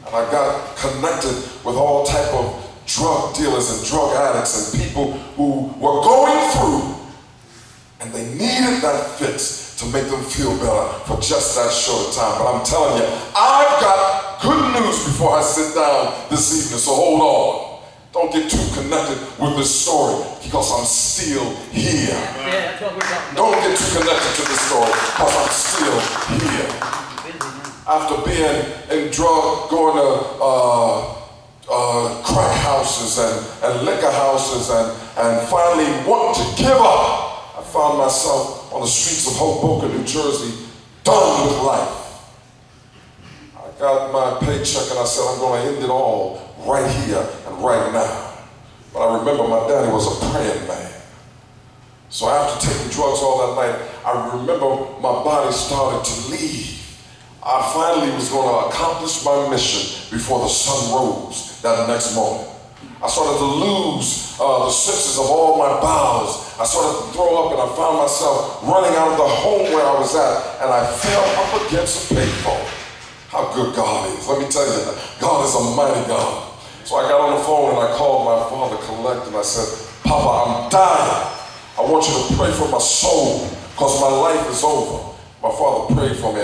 And I got connected with all type of drug dealers and drug addicts and people who were going through, and they needed that fix to make them feel better for just that short time. But I'm telling you, I've got good news before I sit down this evening, so hold on. Don't get too connected with this story because I'm still here. Yeah, that's what we're talking about. Don't get too connected to this story because I'm still here. After being in going to crack houses and liquor houses and finally wanting to give up, I found myself on the streets of Hoboken, New Jersey, done with life. I got my paycheck and I said, I'm going to end it all right here and right now. But I remember my daddy was a praying man. So after taking drugs all that night, I remember my body started to leave. I finally was going to accomplish my mission before the sun rose that next morning. I started to lose the senses of all my bowels. I started to throw up and I found myself running out of the home where I was at, and I fell up against a payphone. How good God is. Let me tell you, God is a mighty God. So I got on the phone and I called my father, Collect, and I said, Papa, I'm dying. I want you to pray for my soul because my life is over. My father prayed for me.